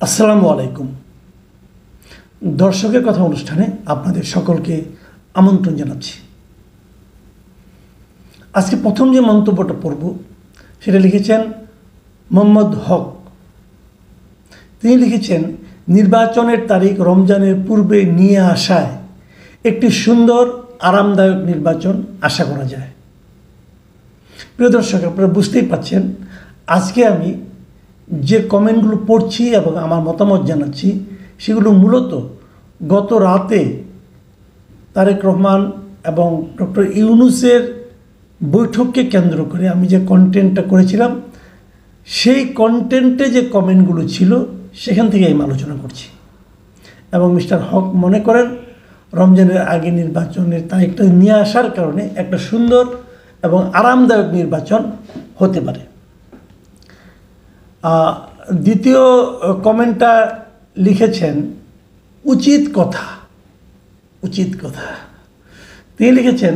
আসসালামু আলাইকুম। দর্শকের কথা অনুষ্ঠানে আপনাদের সকলকে আমন্ত্রণ জানাচ্ছি। আজকে প্রথম যে মন্তব্যটা পড়ব সেটা লিখেছেন মোহাম্মদ হক। তিনি লিখেছেন, নির্বাচনের তারিখ রমজানের পূর্বে নিয়ে আসায় একটি সুন্দর আরামদায়ক নির্বাচন আশা করা যায়। প্রিয় দর্শক, আপনারা বুঝতেই পাচ্ছেন আজকে আমি যে কমেন্টগুলো পড়ছি এবং আমার মতামত জানাচ্ছি সেগুলো মূলত গত রাতে তারেক রহমান এবং ডক্টর ইউনূসের বৈঠককে কেন্দ্র করে আমি যে কন্টেন্টটা করেছিলাম সেই কন্টেন্টে যে কমেন্টগুলো ছিল সেখান থেকে আমি আলোচনা করছি। এবং মিস্টার হক মনে করেন রমজানের আগে নির্বাচনের তারিখটা নিয়ে আসার কারণে একটা সুন্দর এবং আরামদায়ক নির্বাচন হতে পারে। দ্বিতীয় কমেন্টটা লিখেছেন উচিত কথা। তিনি লিখেছেন,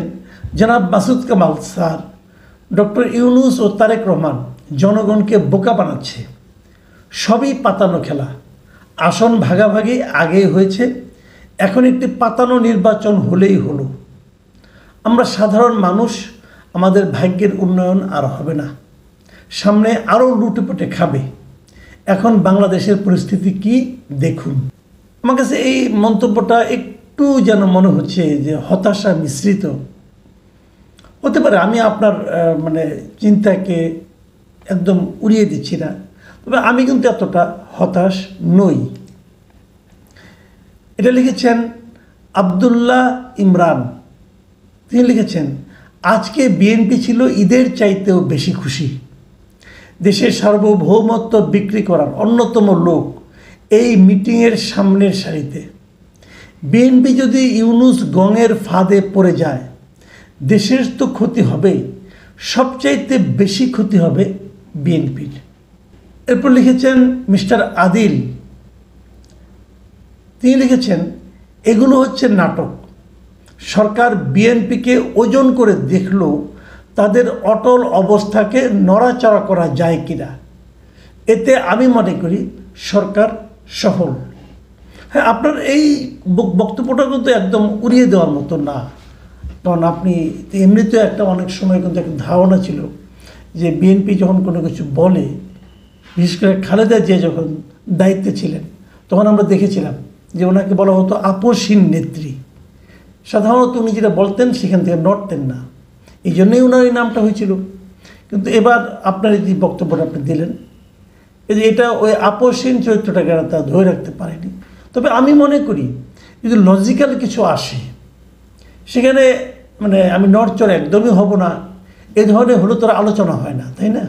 জনাব মাসুদ কামাল স্যার, ডক্টর ইউনূস ও তারেক রহমান জনগণকে বোকা বানাচ্ছে। সবই পাতানো খেলা। আসন ভাগাভাগি আগেই হয়েছে, এখন একটি পাতানো নির্বাচন হলেই হলো। আমরা সাধারণ মানুষ, আমাদের ভাগ্যের উন্নয়ন আর হবে না। সামনে আরও লুটেপুটে খাবে। এখন বাংলাদেশের পরিস্থিতি কি দেখুন। আমার কাছে এই মন্তব্যটা একটু যেন মনে হচ্ছে যে হতাশা মিশ্রিত হতে পারে। আমি আপনার চিন্তাকে একদম উড়িয়ে দিচ্ছি না, তবে আমি কিন্তু এতটা হতাশ নই। এটা লিখেছেন আবদুল্লাহ ইমরান। তিনি লিখেছেন, আজকে বিএনপি ছিল ঈদের চাইতেও বেশি খুশি। দেশের সার্বভৌমত্ব বিক্রি করার অন্যতম লোক এই মিটিংয়ের সামনের সারিতে। বিএনপি যদি ইউনূস গঙের ফাঁদে পড়ে যায় দেশের তো ক্ষতি হবেই, সবচাইতে বেশি ক্ষতি হবে বিএনপির। এরপর লিখেছেন মিস্টার আদিল। তিনি লিখেছেন, এগুলো হচ্ছে নাটক। সরকার বিএনপিকে ওজন করে দেখল তাদের অটল অবস্থাকে নড়াচড়া করা যায় কিনা। এতে আমি মনে করি সরকার সফল। হ্যাঁ, আপনার এই বক্তব্যটা কিন্তু একদম উড়িয়ে দেওয়ার মতো না, কারণ আপনি এমনিতেও একটা অনেক সময় কিন্তু একটা ধারণা ছিল যে বিএনপি যখন কোনো কিছু বলে, বিশেষ করে খালেদা জিয়া যখন দায়িত্বে ছিলেন তখন আমরা দেখেছিলাম যে ওনাকে বলা হতো আপসহীন নেত্রী। সাধারণত উনি যেটা বলতেন সেখান থেকে নড়তেন না, এই জন্যই ওনার এই নামটা হয়েছিল। কিন্তু এবার আপনার এই যে বক্তব্যটা আপনি দিলেন, এই যে এটা ওই আপসহীন চরিত্রটাকে তা ধরে রাখতে পারেনি। তবে আমি মনে করি যদি লজিক্যাল কিছু আসে সেখানে আমি নড়চড় একদমই হব না, এ ধরনের হলে তোর আলোচনা হয় না, তাই না?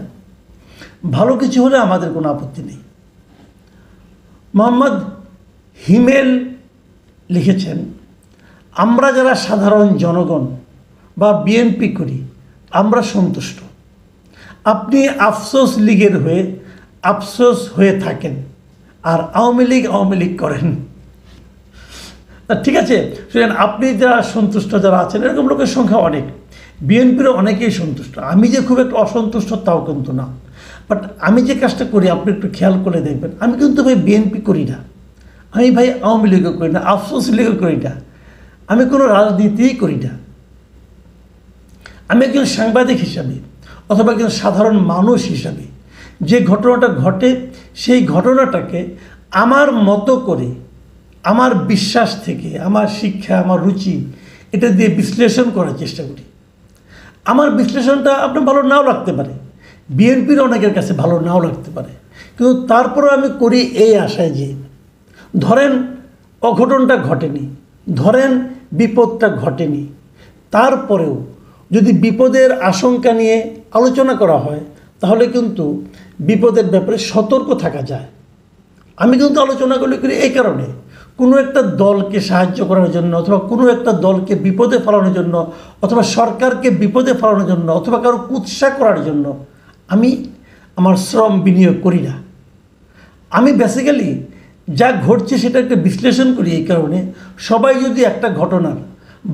ভালো কিছু হলে আমাদের কোনো আপত্তি নেই। মোহাম্মদ হিমেল লিখেছেন, আমরা যারা সাধারণ জনগণ বা বিএনপি করি আমরা সন্তুষ্ট। আপনি আফসোস লীগের হয়ে আফসোস হয়ে থাকেন আর আওয়ামী লীগ করেন। ঠিক আছে, শুনেন, আপনি যারা সন্তুষ্ট যারা আছেন এরকম লোকের সংখ্যা অনেক, বিএনপিরও অনেকেই সন্তুষ্ট। আমি যে খুব একটা অসন্তুষ্ট তাও কিন্তু না, বাট আমি যে কাজটা করি আপনি একটু খেয়াল করে দেখবেন, আমি কিন্তু ভাই বিএনপি করি না, আমি ভাই আওয়ামী লীগও করি না, আফসোস লীগও করি না, আমি কোনো রাজনীতিই করি না। আমি একজন সাংবাদিক হিসাবে অথবা একজন সাধারণ মানুষ হিসাবে যে ঘটনাটা ঘটে সেই ঘটনাটাকে আমার মতো করে, আমার বিশ্বাস থেকে, আমার শিক্ষা, আমার রুচি, এটা দিয়ে বিশ্লেষণ করার চেষ্টা করি। আমার বিশ্লেষণটা আপনার ভালো নাও লাগতে পারে, বিএনপির অনেকের কাছে ভালো নাও লাগতে পারে, কিন্তু তারপরেও আমি করি এই আশায় যে ধরেন অঘটনটা ঘটেনি, ধরেন বিপদটা ঘটেনি, তারপরেও যদি বিপদের আশঙ্কা নিয়ে আলোচনা করা হয় তাহলে কিন্তু বিপদের ব্যাপারে সতর্ক থাকা যায়। আমি কিন্তু আলোচনাগুলি করি এই কারণে, কোনো একটা দলকে সাহায্য করার জন্য অথবা কোনো একটা দলকে বিপদে ফেলানোর জন্য অথবা সরকারকে বিপদে ফেলানোর জন্য অথবা কারো কুৎসা করার জন্য আমি আমার শ্রম বিনিয়োগ করি না। আমি বেসিক্যালি যা ঘটছে সেটা একটা বিশ্লেষণ করি এই কারণে, সবাই যদি একটা ঘটনার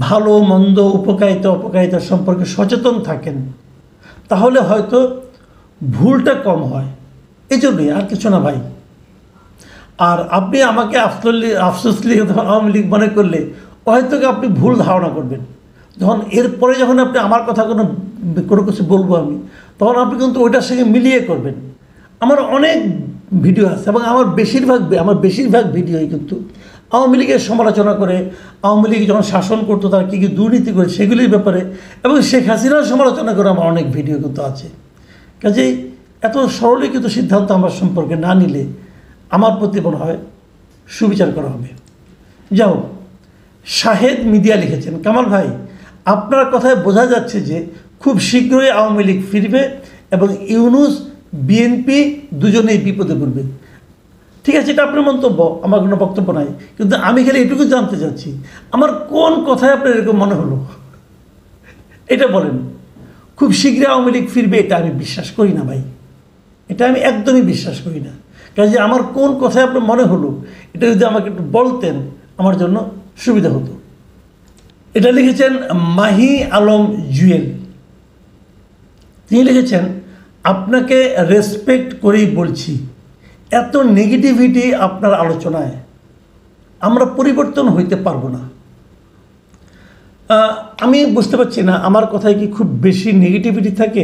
ভালো মন্দ উপকারিতা সম্পর্কে সচেতন থাকেন তাহলে হয়তো ভুলটা কম হয়। এই জন্যই, আর কিছু না ভাই। আর আপনি আমাকে আফসোসলি অথবা আওয়ামী লীগ মনে করলে হয়তো আপনি ভুল ধারণা করবেন। এরপরে যখন আপনি আমার কথা কোনো কিছু বলবো আমি, তখন আপনি কিন্তু ওইটার সঙ্গে মিলিয়ে করবেন। আমার অনেক ভিডিও আছে এবং আমার বেশিরভাগ ভিডিওই কিন্তু আওয়ামী লীগের সমালোচনা করে, আওয়ামী লীগ যখন শাসন করতো তারা কী কী দুর্নীতি করে সেগুলির ব্যাপারে, এবং শেখ হাসিনার সমালোচনা করে আমার অনেক ভিডিও কিন্তু আছে। কাজেই এত সরলীকৃত সিদ্ধান্ত আমার সম্পর্কে না নিলে আমার প্রতি মনে হয় সুবিচার করা হবে। যাও, শাহেদ মিডিয়া লিখেছেন, কামাল ভাই আপনার কথায় বোঝা যাচ্ছে যে খুব শীঘ্রই আওয়ামী লীগ ফিরবে এবং ইউনূস বিএনপি দুজনেই বিপদে পড়বে। ঠিক আছে, এটা আপনার মন্তব্য, আমার কোনো বক্তব্য নাই, কিন্তু আমি খালি এটুকু জানতে চাচ্ছি আমার কোন কথায় আপনার এরকম মনে হলো এটা বলেন। খুব শীঘ্রই আওয়ামী লীগ ফিরবে এটা আমি বিশ্বাস করি না ভাই, এটা আমি একদমই বিশ্বাস করি না। কাজে আমার কোন কথায় আপনার মনে হলো এটা যদি আমাকে একটু বলতেন আমার জন্য সুবিধা হতো। এটা লিখেছেন মাহি আলম জুয়েল। তিনি লিখেছেন, আপনাকে রেসপেক্ট করেই বলছি, এত নেগেটিভিটি আপনার আলোচনায়, আমরা পরিবর্তন হইতে পারবো না। আমি বুঝতে পারছি না আমার কথায় কি খুব বেশি নেগেটিভিটি থাকে।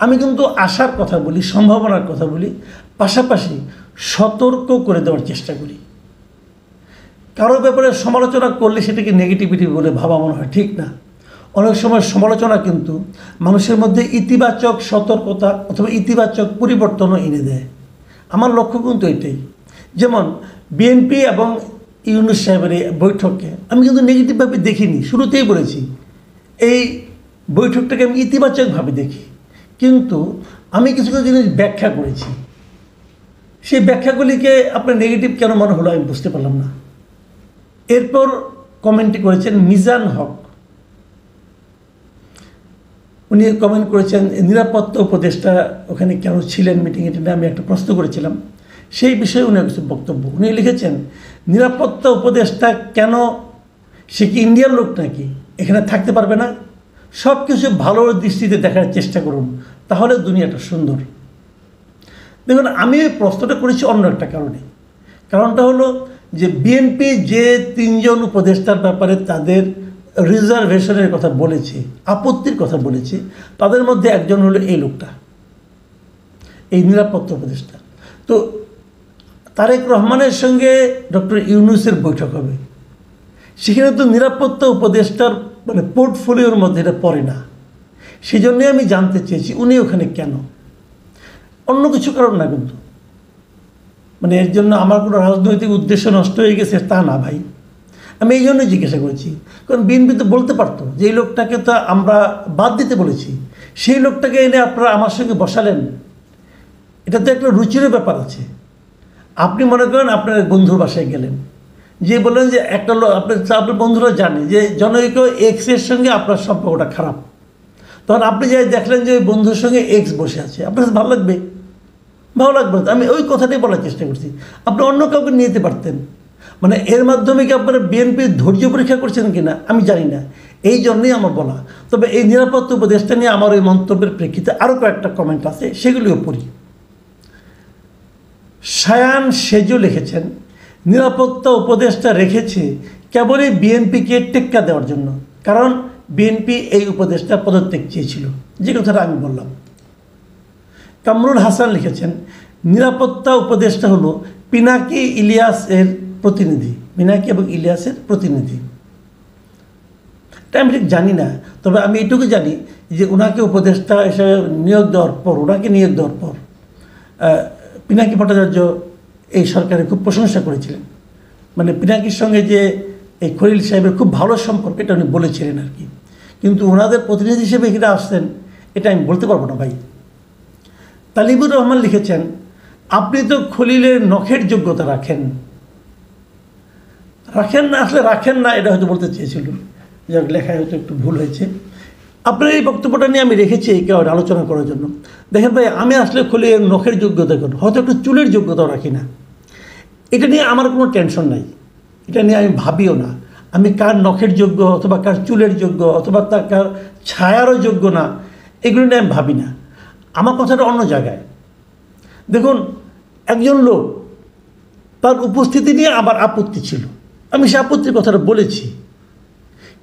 আমি কিন্তু আশার কথা বলি, সম্ভাবনার কথা বলি, পাশাপাশি সতর্ক করে দেওয়ার চেষ্টা করি। কারো ব্যাপারে সমালোচনা করলে সেটাকে নেগেটিভিটি বলে ভাবা মনে হয় ঠিক না। অনেক সময় সমালোচনা কিন্তু মানুষের মধ্যে ইতিবাচক সতর্কতা অথবা ইতিবাচক পরিবর্তনও এনে দেয়। আমার লক্ষ্য কিন্তু এটাই। যেমন বিএনপি এবং ইউনূস সাহেবের এই বৈঠককে আমি কিন্তু নেগেটিভভাবে দেখিনি, শুরুতেই বলেছি এই বৈঠকটাকে আমি ইতিবাচকভাবে দেখি, কিন্তু আমি কিছু কিছু জিনিস ব্যাখ্যা করেছি। সেই ব্যাখ্যাগুলিকে আপনার নেগেটিভ কেন মনে হলো আমি বুঝতে পারলাম না। এরপর কমেন্টটি করেছেন মিজান হক। উনি কমেন্ট করেছেন নিরাপত্তা উপদেষ্টা ওখানে কেন ছিলেন মিটিংয়ে, এটা আমি একটা প্রশ্ন করেছিলাম, সেই বিষয়ে উনি কিছু বক্তব্য উনি লিখেছেন, নিরাপত্তা উপদেষ্টা কেন, সে কি ইন্ডিয়ার লোক নাকি, এখানে থাকতে পারবে না? সব কিছু ভালো দৃষ্টিতে দেখার চেষ্টা করুন, তাহলে দুনিয়াটা সুন্দর। দেখুন, আমি এই প্রশ্নটা করেছি অন্য একটা কারণে। কারণটা হলো যে বিএনপি যে তিনজন উপদেষ্টার ব্যাপারে তাদের রিজার্ভেশনের কথা বলেছে, আপত্তির কথা বলেছে, তাদের মধ্যে একজন হলো এই লোকটা, এই নিরাপত্তা উপদেষ্টা। তো তারেক রহমানের সঙ্গে ডক্টর ইউনূসের বৈঠক হবে, সেখানে তো নিরাপত্তা উপদেষ্টার মানে পোর্টফোলিওর মধ্যে এটা পড়ে না। সেই জন্যই আমি জানতে চেয়েছি উনি ওখানে কেন, অন্য কিছু কারণ না কিন্তু। মানে এর জন্য আমার কোনো রাজনৈতিক উদ্দেশ্য নষ্ট হয়ে গেছে তা না ভাই, আমি এই জন্যই জিজ্ঞাসা করেছি। কারণ বিএনপি তো বলতে পারতো যে এই লোকটাকে তো আমরা বাদ দিতে বলেছি, সেই লোকটাকে এনে আপনারা আমার সঙ্গে বসালেন, এটা তো একটা রুচির ব্যাপার আছে। আপনি মনে করেন আপনার বন্ধুর বাসায় গেলেন, যে বললেন যে একটা লোক আপনার বন্ধুরা জানে যে জনৈক এক্সের সঙ্গে আপনার সম্পর্কটা খারাপ, তখন আপনি যাই দেখলেন যে ওই বন্ধুর সঙ্গে এক্স বসে আছে, আপনার ভালো লাগবে? ভালো লাগবে। আমি ওই কথাটাই বলার চেষ্টা করছি, আপনি অন্য কাউকে নিয়ে যেতে পারতেন। মানে এর মাধ্যমে কি আপনারা বিএনপির ধৈর্য পরীক্ষা করছেন কিনা আমি জানি না, এই জন্যই আমার বলা। তবে এই নিরাপত্তা উপদেষ্টা নিয়ে আমার ওই মন্তব্যের প্রেক্ষিতে আরও কয়েকটা কমেন্ট আছে, সেগুলিও পড়ি। সায়ান সেজু লিখেছেন, নিরাপত্তা উপদেষ্টা রেখেছে কেবলই বিএনপিকে টেক্কা দেওয়ার জন্য, কারণ বিএনপি এই উপদেষ্টা পদত্যাগ চেয়েছিল, যে কথাটা আমি বললাম। কামরুল হাসান লিখেছেন, নিরাপত্তা উপদেষ্টা হলো পিনাকি ইলিয়াসের প্রতিনিধি, পিনাকি এবং ইলিয়াসের প্রতিনিধি। এটা আমি ঠিক জানি না, তবে আমি এটুকু জানি যে ওনাকে উপদেষ্টা হিসেবে নিয়োগ দেওয়ার পর পিনাকি ভট্টাচার্য এই সরকারের খুব প্রশংসা করেছিলেন। মানে পিনাকির সঙ্গে যে এই খলিল সাহেবের খুব ভালো সম্পর্ক এটা উনি বলেছিলেন আর কি, কিন্তু ওনাদের প্রতিনিধি হিসেবে এখানে আসছেন এটা আমি বলতে পারবো না ভাই। তালিবুর রহমান লিখেছেন, আপনি তো খলিলের নখের যোগ্যতা রাখেন না, আসলে রাখেন না এটা হয়তো বলতে চেয়েছিল, যাক লেখায় হয়তো একটু ভুল হয়েছে। আপনার এই বক্তব্যটা নিয়ে আমি রেখেছি এই কারণে আলোচনা করার জন্য। দেখেন ভাই, আমি আসলে খলিলের নখের যোগ্যতা করি, হয়তো একটু চুলের যোগ্যতাও রাখি না, এটা নিয়ে আমার কোনো টেনশন নাই, এটা নিয়ে আমি ভাবিও না আমি কার নখের যোগ্য অথবা কার চুলের যোগ্য অথবা তার কার ছায়ারও যোগ্য না, এগুলো নিয়ে আমি ভাবি না। আমার কথাটা অন্য জায়গায়। দেখুন, একজন লোক তার উপস্থিতি নিয়ে আমার আপত্তি ছিল, আমি সে আপত্তির কথাটা বলেছি।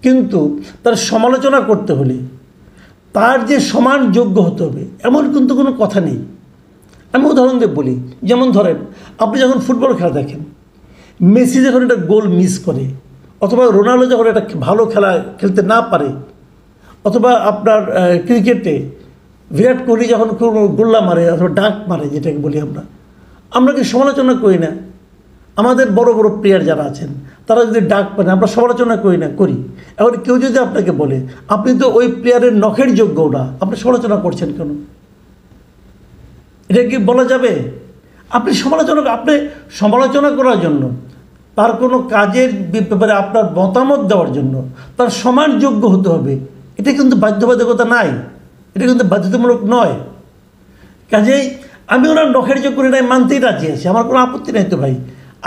কিন্তু তার সমালোচনা করতে হলে তার যে সমান যোগ্য হতে হবে এমন কিন্তু কোনো কথা নেই। আমি উদাহরণ দিয়ে বলি, যেমন ধরেন আপনি যখন ফুটবল খেলা দেখেন, মেসি যখন একটা গোল মিস করে, অথবা রোনাল্ডো যখন একটা ভালো খেলা খেলতে না পারে, অথবা আপনার ক্রিকেটে বিরাট কোহলি যখন কোনো গোল্লা মারে অথবা ডাক মারে, যেটাকে বলি আমরা কি সমালোচনা করি না? আমাদের বড় বড় প্লেয়ার যারা আছেন তারা যদি ডাক পান আমরা সমালোচনা করি না? করি। এখন কেউ যদি আপনাকে বলে আপনি তো ওই প্লেয়ারের নখের যোগ্য না, আপনি সমালোচনা করছেন কেন? এটা কি বলা যাবে? আপনি সমালোচনা করার জন্য, তার কোনো কাজের ব্যাপারে আপনার মতামত দেওয়ার জন্য তার সমান যোগ্য হতে হবে, এটা কিন্তু বাধ্যবাধকতা নাই, এটা কিন্তু বাধ্যতামূলক নয়। কাজেই আমি ওনার নখের যোগ্য নাই মানতেই রাজি আছি, আমার কোনো আপত্তি নাই তো ভাই।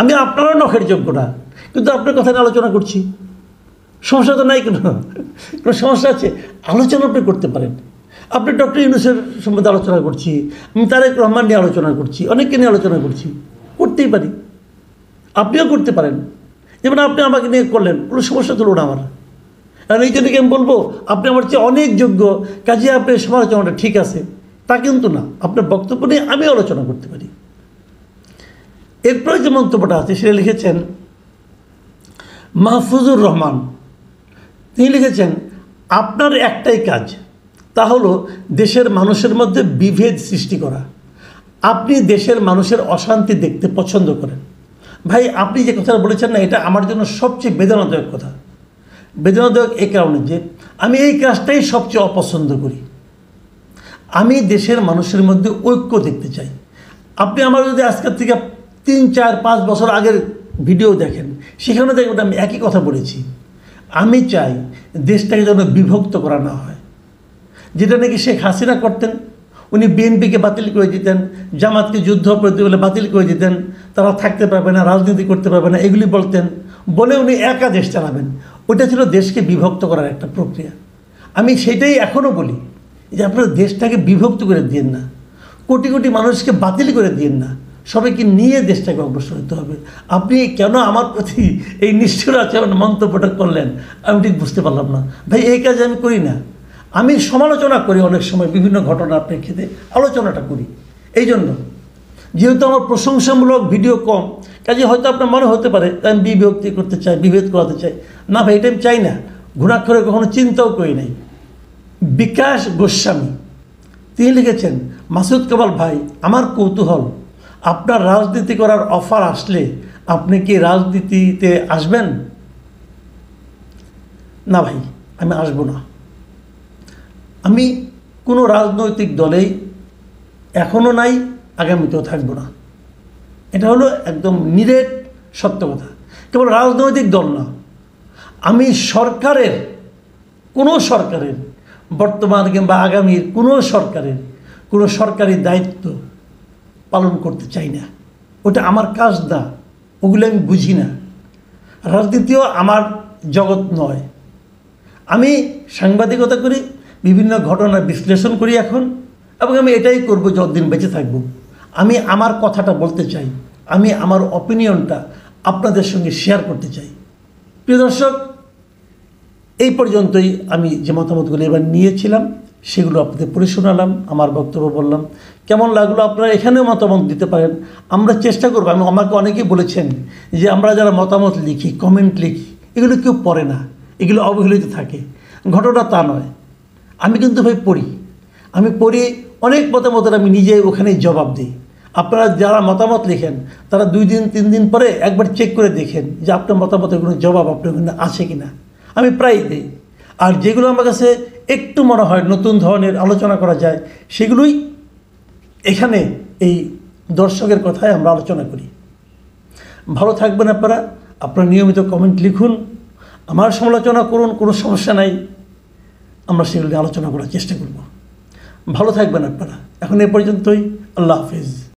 আমি আপনারও নখের যোগ্য না, কিন্তু আপনার কথা নিয়ে আলোচনা করছি, সমস্যা তো নাই। কোনো সমস্যা আছে? আলোচনা আপনি করতে পারেন। আপনি ডক্টর ইউনূসের সম্বন্ধে আলোচনা করছি, আমি তারেক রহমান নিয়ে আলোচনা করছি, অনেককে নিয়ে আলোচনা করছি, করতেই পারি। আপনিও করতে পারেন, যেমন আপনি আমাকে নিয়ে করলেন, কোনো সমস্যা তুলো না আমার। আর এই জন্য কি আমি বলবো আপনি আমার চেয়ে অনেক যোগ্য, কাজে আপনার সমালোচনাটা ঠিক আছে, তা কিন্তু না। আপনার বক্তব্য নিয়ে আমি আলোচনা করতে পারি। এরপরে যে মন্তব্যটা আছে সেটা লিখেছেন মাহফুজুর রহমান। তিনি লিখেছেন, আপনার একটাই কাজ, তা হলো দেশের মানুষের মধ্যে বিভেদ সৃষ্টি করা। আপনি দেশের মানুষের অশান্তি দেখতে পছন্দ করেন। ভাই, আপনি যে কথাটা বলেছেন না, এটা আমার জন্য সবচেয়ে বেদনাদায়ক কথা। বেদনাদায়ক এই কারণে যে আমি এই কাজটাই সবচেয়ে অপছন্দ করি। আমি দেশের মানুষের মধ্যে ঐক্য দেখতে চাই। আপনি আমার যদি আজকের থেকে 3, 4, 5 বছর আগের ভিডিও দেখেন, সেখানে দেখবেন আমি একই কথা বলেছি। আমি চাই দেশটাকে যেন বিভক্ত করা না হয়, যেটা নাকি শেখ হাসিনা করতেন। উনি বিএনপিকে বাতিল করে দিতেন, জামাতকে যুদ্ধ অপরাধী বলে বাতিল করে দিতেন, তারা থাকতে পারবে না, রাজনীতি করতে পারবে না, এগুলি বলতেন, বলে উনি একা দেশ চালাবেন। ওটা ছিল দেশকে বিভক্ত করার একটা প্রক্রিয়া। আমি সেটাই এখনও বলি যে আপনারা দেশটাকে বিভক্ত করে দিন না, কোটি কোটি মানুষকে বাতিল করে দিন না, সবাইকে নিয়ে দেশটাকে অগ্রসর হতে হবে। আপনি কেন আমার প্রতি এই নিষ্ঠুর আচরণ মন্তব্যটা করলেন আমি ঠিক বুঝতে পারলাম না। ভাই, এই কাজ আমি করি না। আমি সমালোচনা করি অনেক সময়, বিভিন্ন ঘটনার প্রেক্ষিতে আলোচনাটা করি। এই জন্য যেহেতু আমার প্রশংসামূলক ভিডিও কম, কাজে হয়তো আপনার মনে হতে পারে আমি বিভক্তি করতে চাই, বিভেদ করাতে চাই। না ভাই, এটা আমি চাই না, ঘুণাক্ষরে কখনো চিন্তাও করি নাই। বিকাশ গোস্বামী তিনি লিখেছেন, মাসুদ কামাল ভাই, আমার কৌতূহল, আপনার রাজনীতি করার অফার আসলে আপনি কি রাজনীতিতে আসবেন? না ভাই, আমি আসবো না। আমি কোনো রাজনৈতিক দলেই এখনও নাই, আগামীতেও থাকবো না। এটা হলো একদম নিরেট সত্য কথা। কেবল রাজনৈতিক দল না, আমি কোনো সরকারের বর্তমান কিংবা আগামীর কোনো সরকারি দায়িত্ব পালন করতে চাই না। ওটা আমার কাজ না, ওগুলো আমি বুঝি না। রাজনীতিও আমার জগৎ নয়। আমি সাংবাদিকতা করি, বিভিন্ন ঘটনার বিশ্লেষণ করি এখন, এবং আমি এটাই করব যতদিন বেঁচে থাকব। আমি আমার কথাটা বলতে চাই, আমি আমার অপিনিয়নটা আপনাদের সঙ্গে শেয়ার করতে চাই। প্রিয় দর্শক, এই পর্যন্তই আমি যে মতামতগুলো এবার নিয়েছিলাম সেগুলো আপনাদের পড়ে শোনালাম, আমার বক্তব্য বললাম। কেমন লাগলো আপনারা এখানেও মতামত দিতে পারেন। আমরা চেষ্টা করব। আমাকে অনেকেই বলেছেন যে আমরা যারা মতামত লিখি, কমেন্ট লিখি, এগুলো কেউ পড়ে না, এগুলো অবহেলিত থাকে। ঘটনা তা নয়। আমি কিন্তু ভাই পড়ি, অনেক মতামতের আমি নিজে ওখানেই জবাব দিই। আপনারা যারা মতামত লেখেন তারা 2 দিন 3 দিন পরে একবার চেক করে দেখেন যে আপনার মতামতের কোনো জবাব আপনার ওখানে আছে কি না। আমি প্রায় দিই। আর যেগুলো আমার কাছে একটু মনে হয় নতুন ধরনের আলোচনা করা যায়, সেগুলোই এখানে এই দর্শকের কথায় আমরা আলোচনা করি। ভালো থাকবেন আপনারা নিয়মিত কমেন্ট লিখুন, আমার সমালোচনা করুন, কোনো সমস্যা নাই। আমরা সেগুলো আলোচনা করার চেষ্টা করব। ভালো থাকবেন আপনারা। এখন এ পর্যন্তই। আল্লাহ হাফিজ।